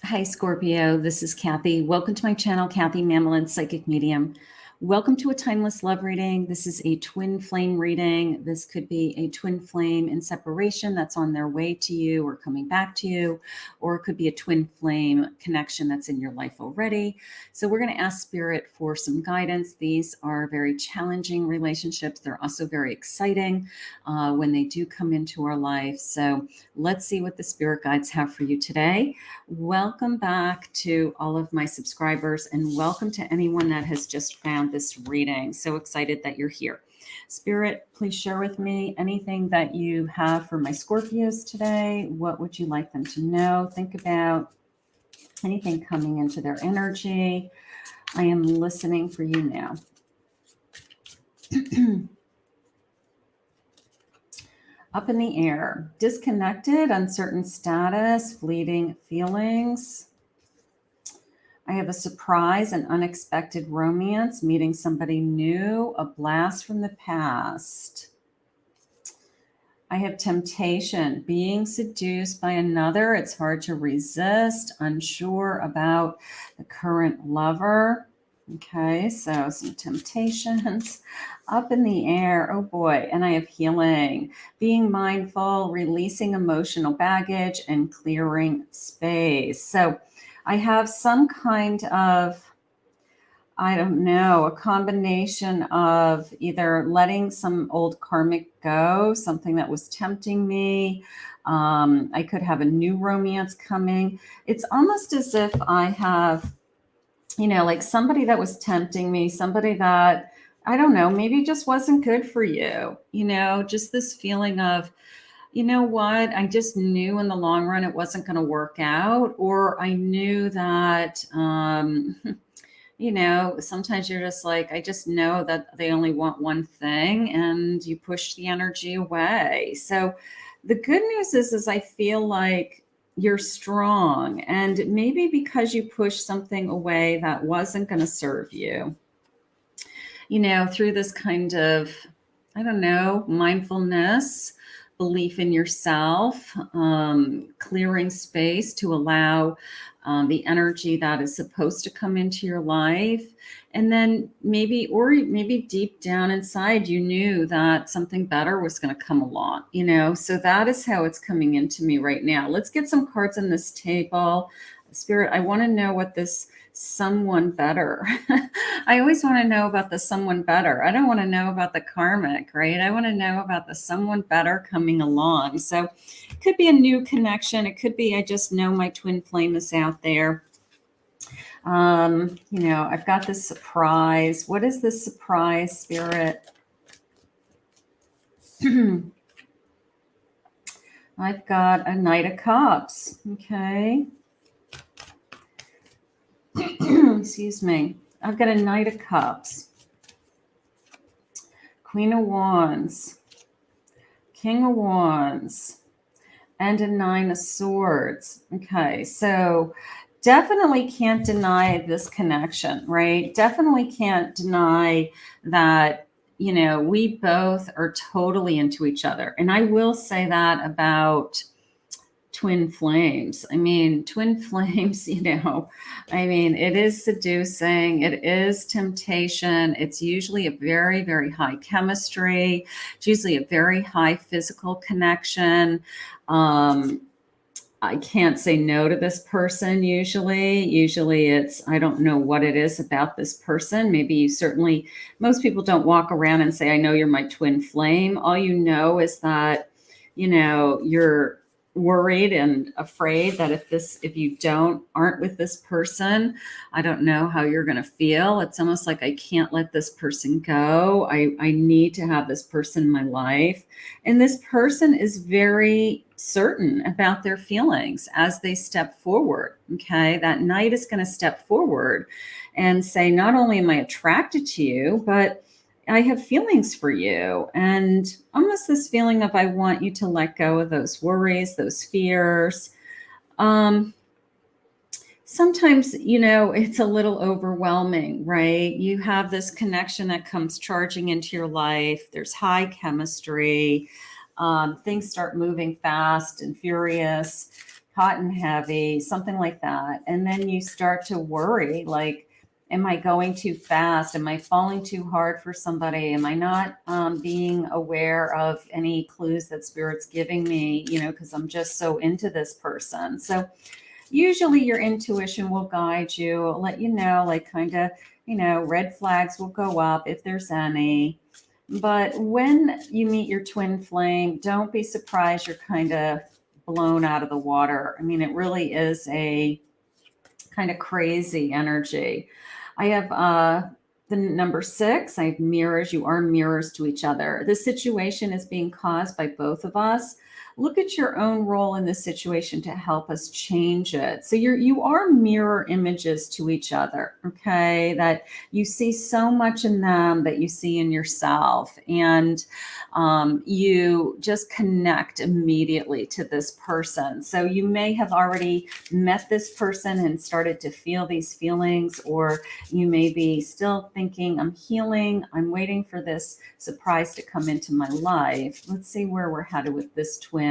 Hi, Scorpio. This is Kathy. Welcome to my channel, Kathy Mamolen, Psychic Medium. Welcome to a timeless love reading. This is a twin flame reading. This could be a twin flame in separation that's on their way to you or coming back to you, or it could be a twin flame connection that's in your life already. So we're going to ask Spirit for some guidance. These are very challenging relationships. They're also very exciting when they do come into our life. So let's see what the Spirit guides have for you today. Welcome back to all of my subscribers, and welcome to anyone that has just found this reading. So excited that you're here. Spirit, please share with me anything that you have for my Scorpios today. What would you like them to know? Think about anything coming into their energy. I am listening for you now. Up in the air, disconnected, uncertain status, fleeting feelings. I have a surprise and unexpected romance, meeting somebody new, a blast from the past. I have temptation, being seduced by another. It's hard to resist, unsure about the current lover. Okay, so some temptations. Up in the air, oh boy, and I have healing, being mindful, releasing emotional baggage, and clearing space. So I have some kind of, I don't know, a combination of either letting some old karmic go, something that was tempting me. I could have a new romance coming. It's almost as if I have, like somebody that was tempting me, somebody that, I don't know, maybe just wasn't good for you, just this feeling of, you know what, I just knew in the long run it wasn't going to work out, or I knew that, sometimes you're just like, I just know that they only want one thing and you push the energy away. So the good news is I feel like you're strong, and maybe because you pushed something away that wasn't going to serve you, through this kind of, I don't know, mindfulness, belief in yourself, clearing space to allow the energy that is supposed to come into your life. And then maybe deep down inside, you knew that something better was going to come along, so that is how it's coming into me right now. Let's get some cards on this table. Spirit, I want to know what this someone better. I always want to know about the someone better. I don't want to know about the karmic, right? I want to know about the someone better coming along. So it could be a new connection. It could be, I just know my twin flame is out there. I've got this surprise. What is this surprise, Spirit? I've got a Knight of Cups. Okay. Excuse me. I've got a Knight of Cups, Queen of Wands, King of Wands, and a Nine of Swords. Okay, so definitely can't deny this connection, right? Definitely can't deny that, we both are totally into each other. And I will say that about twin flames. I mean, twin flames, it is seducing. It is temptation. It's usually a very, very high chemistry. It's usually a very high physical connection. I can't say no to this person usually. Usually it's, I don't know what it is about this person. Maybe most people don't walk around and say, I know you're my twin flame. All you know is that, you're worried and afraid that if you aren't with this person, I don't know how you're going to feel. It's almost like I can't let this person go. I need to have this person in my life. And this person is very certain about their feelings as they step forward. Okay. That Knight is going to step forward and say, not only am I attracted to you, but I have feelings for you, and almost this feeling of, I want you to let go of those worries, those fears. Sometimes, it's a little overwhelming, right? You have this connection that comes charging into your life. There's high chemistry. Things start moving fast and furious. hot and heavy, something like that. And then you start to worry, like, am I going too fast? Am I falling too hard for somebody? Am I not being aware of any clues that Spirit's giving me, because I'm just so into this person. So usually your intuition will guide you, let you know, like kind of, red flags will go up if there's any. But when you meet your twin flame, don't be surprised you're kind of blown out of the water. I mean, it really is a kind of crazy energy. I have the number 6. I have mirrors. You are mirrors to each other. This situation is being caused by both of us. Look at your own role in this situation to help us change it. So you are mirror images to each other, okay? That you see so much in them that you see in yourself, and you just connect immediately to this person. So you may have already met this person and started to feel these feelings, or you may be still thinking, I'm healing, I'm waiting for this surprise to come into my life. Let's see where we're headed with this twin.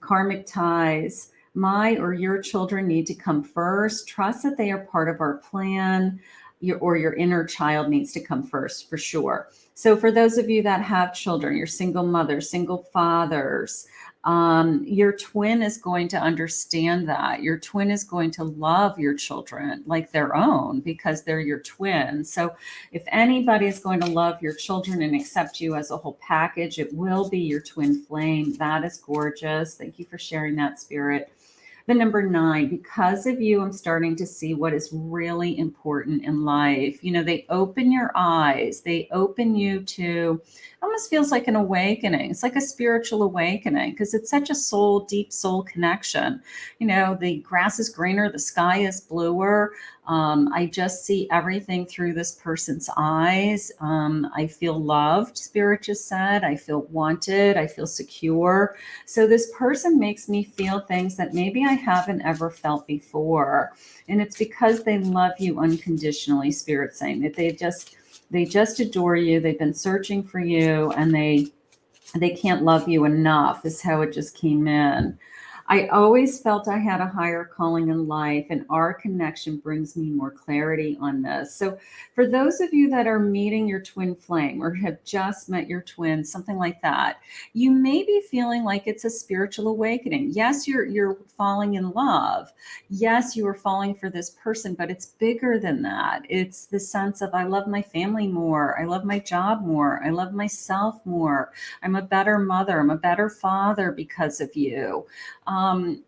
Karmic ties. My or your children need to come first. Trust that they are part of our plan. Your inner child needs to come first, for sure. So for those of you that have children, you're single mothers, single fathers, your twin is going to understand that. Your twin is going to love your children like their own because they're your twin. So if anybody is going to love your children and accept you as a whole package, it will be your twin flame. That is gorgeous. Thank you for sharing that, Spirit. The number 9, because of you, I'm starting to see what is really important in life. They open your eyes. They open you to, almost feels like an awakening. It's like a spiritual awakening because it's such a deep soul connection. The grass is greener, the sky is bluer. I just see everything through this person's eyes. I feel loved, Spirit just said. I feel wanted. I feel secure. So this person makes me feel things that maybe I haven't ever felt before. And it's because they love you unconditionally, Spirit saying that they just adore you. They've been searching for you, and they can't love you enough, is how it just came in. I always felt I had a higher calling in life, and our connection brings me more clarity on this. So for those of you that are meeting your twin flame or have just met your twin, something like that, you may be feeling like it's a spiritual awakening. Yes, you're falling in love. Yes, you are falling for this person, but it's bigger than that. It's the sense of, I love my family more. I love my job more. I love myself more. I'm a better mother. I'm a better father because of you.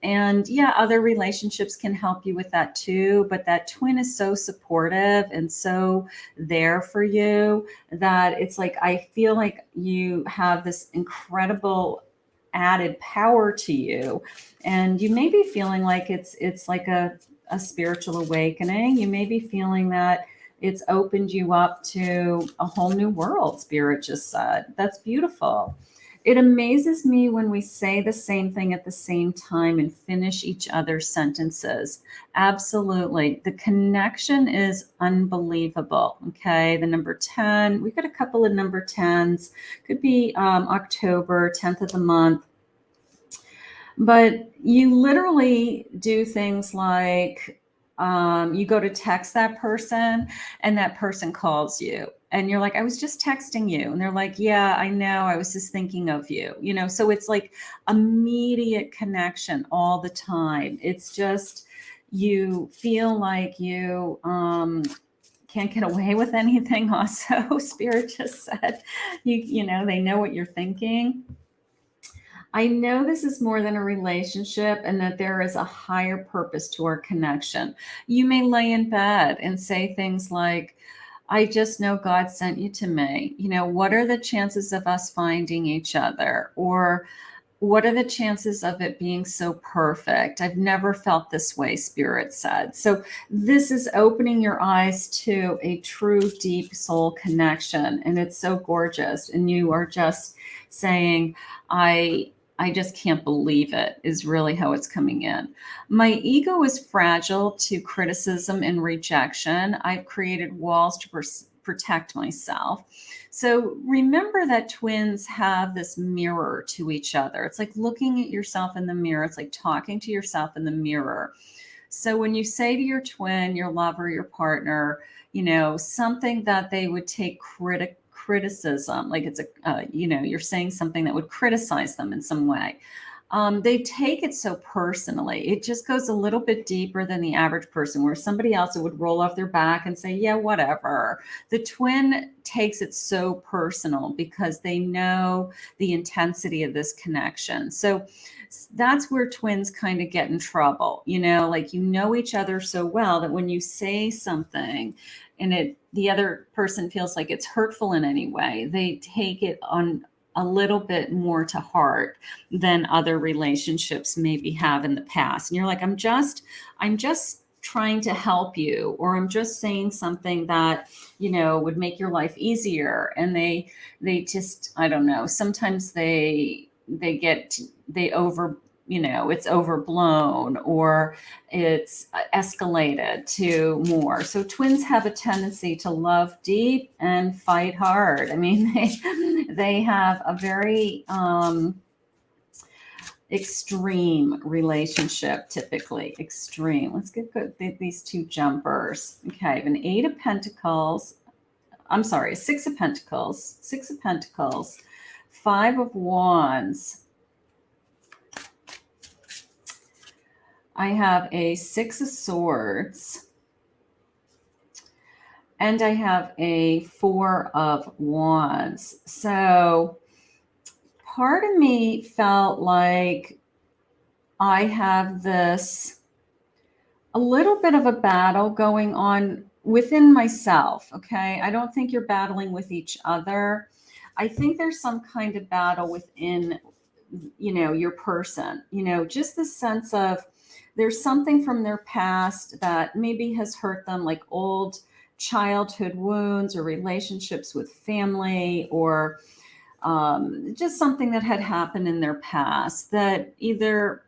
And yeah, other relationships can help you with that too. But that twin is so supportive and so there for you that it's like, I feel like you have this incredible added power to you. And you may be feeling like it's like a spiritual awakening. You may be feeling that it's opened you up to a whole new world, Spirit just said. That's beautiful. It amazes me when we say the same thing at the same time and finish each other's sentences. Absolutely. The connection is unbelievable. Okay. The number 10, we've got a couple of number 10s. Could be October, 10th of the month. But you literally do things like you go to text that person and that person calls you. And you're like, I was just texting you. And they're like, yeah, I know. I was just thinking of you. So it's like immediate connection all the time. It's just, you feel like you can't get away with anything. Also, Spirit just said, they know what you're thinking. I know this is more than a relationship and that there is a higher purpose to our connection. You may lay in bed and say things like, I just know God sent you to me. What are the chances of us finding each other? Or what are the chances of it being so perfect? I've never felt this way, Spirit said. So this is opening your eyes to a true, deep soul connection. And it's so gorgeous. And you are just saying, I just can't believe it, is really how it's coming in. My ego is fragile to criticism and rejection. I've created walls to protect myself. So remember that twins have this mirror to each other. It's like looking at yourself in the mirror. It's like talking to yourself in the mirror. So when you say to your twin, your lover, your partner, something that they would take criticism, like it's you're saying something that would criticize them in some way. They take it so personally. It just goes a little bit deeper than the average person, where somebody else would roll off their back and say, yeah, whatever. The twin takes it so personal because they know the intensity of this connection. So that's where twins kind of get in trouble, like each other so well that when you say something and the other person feels like it's hurtful in any way, they take it on a little bit more to heart than other relationships maybe have in the past. And you're like, I'm just trying to help you, or I'm just saying something that, would make your life easier. And they just, I don't know, sometimes they over, it's overblown or it's escalated to more. So twins have a tendency to love deep and fight hard. I mean, they have a very extreme relationship, typically extreme. Let's get these two jumpers. Okay, I have an 8 of Pentacles. I'm sorry, 6 of Pentacles, 5 of Wands. I have a 6 of Swords, and I have a 4 of Wands. So part of me felt like I have a little bit of a battle going on within myself. Okay. I don't think you're battling with each other. I think there's some kind of battle within, your person, just the sense of there's something from their past that maybe has hurt them, like old childhood wounds or relationships with family, or just something that had happened in their past that either,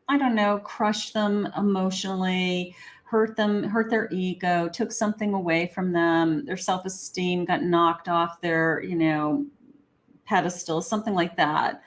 I don't know, crushed them emotionally, hurt their ego, took something away from them, their self-esteem got knocked off their, pedestal, something like that.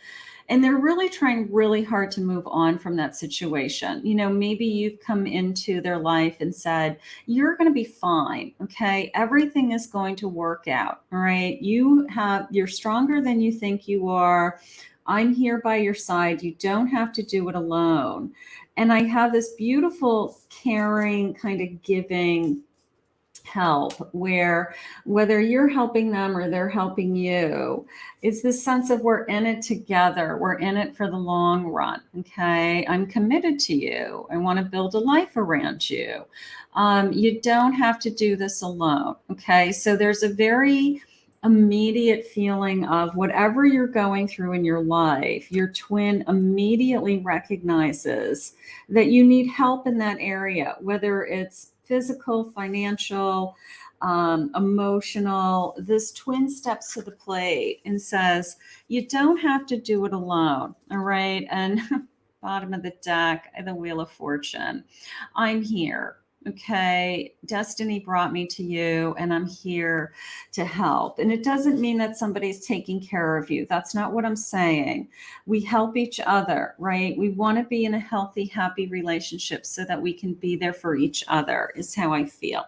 And they're really trying really hard to move on from that situation. Maybe you've come into their life and said, you're going to be fine. Okay. Everything is going to work out. All right. You're stronger than you think you are. I'm here by your side. You don't have to do it alone. And I have this beautiful, caring, kind of giving help, where whether you're helping them or they're helping you, it's this sense of we're in it together. We're in it for the long run. Okay. I'm committed to you. I want to build a life around you. You don't have to do this alone. Okay. So there's a very immediate feeling of whatever you're going through in your life, your twin immediately recognizes that you need help in that area, whether it's physical, financial, emotional. This twin steps to the plate and says, you don't have to do it alone. All right. And bottom of the deck, the Wheel of Fortune. I'm here. Okay. Destiny brought me to you, and I'm here to help. And it doesn't mean that somebody's taking care of you. That's not what I'm saying. We help each other, right? We want to be in a healthy, happy relationship so that we can be there for each other, is how I feel.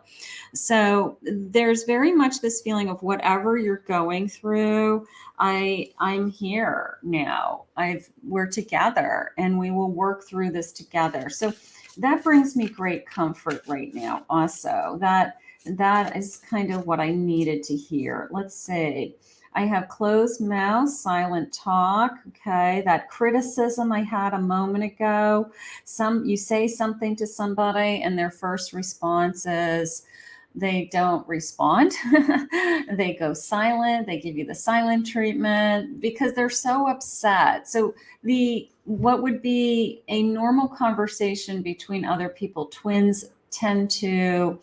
So there's very much this feeling of whatever you're going through, I'm here now. We're together, and we will work through this together. So that brings me great comfort right now. Also, that is kind of what I needed to hear. Let's see. I have closed mouth, silent talk. Okay. That criticism I had a moment ago. You say something to somebody and their first response is they don't respond. They go silent. They give you the silent treatment because they're so upset. So what would be a normal conversation between other people, twins tend to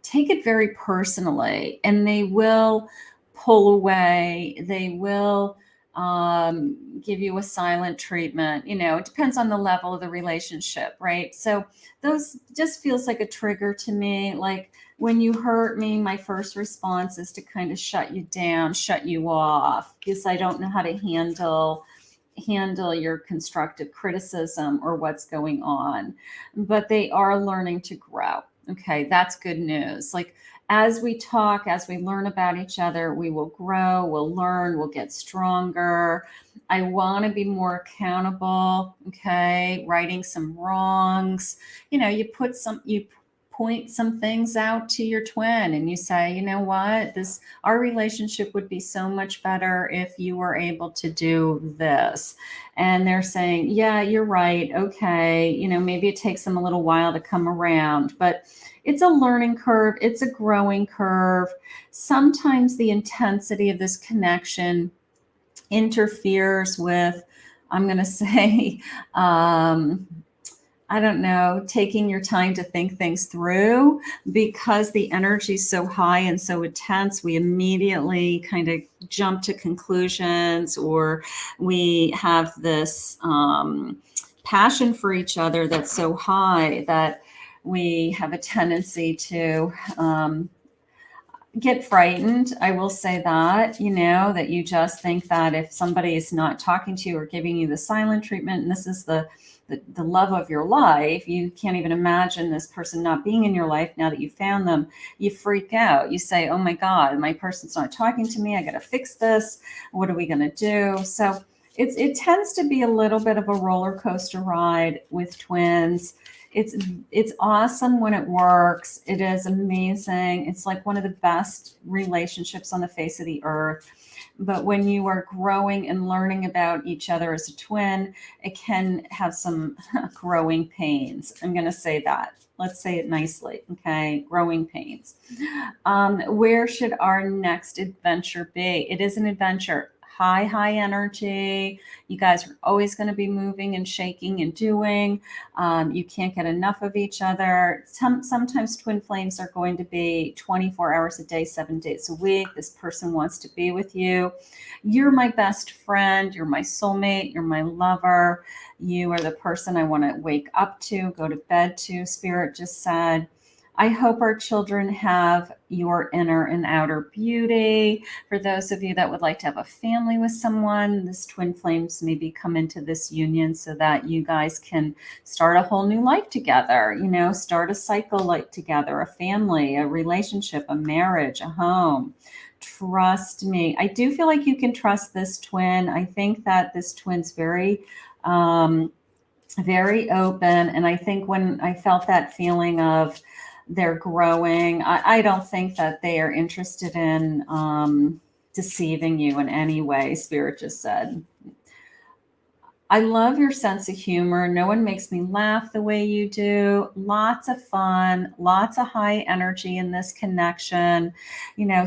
take it very personally, and they will pull away. They will give you a silent treatment. It depends on the level of the relationship, right? So those just feels like a trigger to me. Like when you hurt me, my first response is to kind of shut you down, shut you off, because I don't know how to handle your constructive criticism or what's going on. But they are learning to grow. Okay, that's good news. Like as we talk, as we learn about each other, we will grow, we'll learn, we'll get stronger. I want to be more accountable. Okay, righting some wrongs. You point some things out to your twin and you say, you know what, our relationship would be so much better if you were able to do this. And they're saying, yeah, you're right. Okay. Maybe it takes them a little while to come around, but it's a learning curve. It's a growing curve. Sometimes the intensity of this connection interferes with, I'm going to say, I don't know, taking your time to think things through, because the energy is so high and so intense. We immediately kind of jump to conclusions, or we have this passion for each other that's so high that we have a tendency to get frightened. I will say that, that you just think that if somebody is not talking to you or giving you the silent treatment, and this is the love of your life, you can't even imagine this person not being in your life now that you found them. You freak out. You say, oh my God, my person's not talking to me. I got to fix this. What are we going to do? So it tends to be a little bit of a roller coaster ride with twins. It's awesome when it works. It is amazing. It's like one of the best relationships on the face of the earth. But when you are growing and learning about each other as a twin, it can have some growing pains. I'm going to say that. Let's say it nicely. Okay. Growing pains. Where should our next adventure be? It is an adventure. High energy. You guys are always going to be moving and shaking and doing. You can't get enough of each other. Sometimes twin flames are going to be 24 hours a day, 7 days a week. This person wants to be with you. You're my best friend. You're my soulmate. You're my lover. You are the person I want to wake up to, go to bed to. Spirit just said, I hope our children have your inner and outer beauty. For those of you that would like to have a family with someone, this twin flames maybe come into this union so that you guys can start a whole new life together, start a cycle like together, a family, a relationship, a marriage, a home. Trust me. I do feel like you can trust this twin. I think that this twin's very open. And I think when I felt that feeling of they're growing, I don't think that they are interested in deceiving you in any way. Spirit just said, I love your sense of humor. No one makes me laugh the way you do. Lots of fun, lots of high energy in this connection.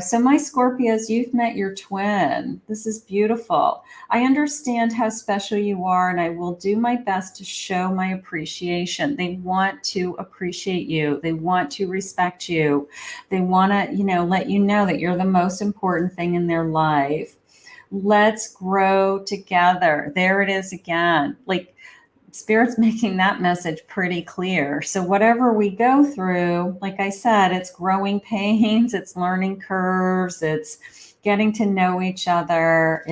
So my Scorpios, you've met your twin. This is beautiful. I understand how special you are, and I will do my best to show my appreciation. They want to appreciate you. They want to respect you. They want to, let you know that you're the most important thing in their life. Let's grow together. There it is again. Like Spirit's making that message pretty clear. So whatever we go through, like I said, it's growing pains, it's learning curves, it's getting to know each other.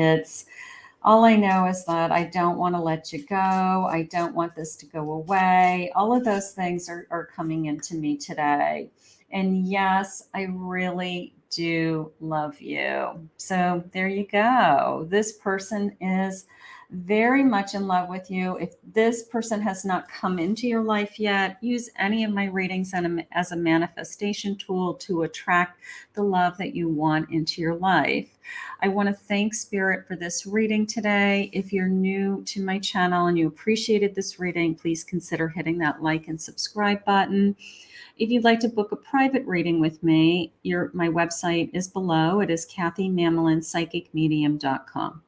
All I know is that I don't want to let you go. I don't want this to go away. All of those things are coming into me today. And yes, I really do love you. So there you go. This person is very much in love with you. If this person has not come into your life yet, use any of my readings as a manifestation tool to attract the love that you want into your life. I want to thank Spirit for this reading today. If you're new to my channel and you appreciated this reading, please consider hitting that like and subscribe button. If you'd like to book a private reading with me, my website is below. It is KathyMamolenPsychicMedium.com.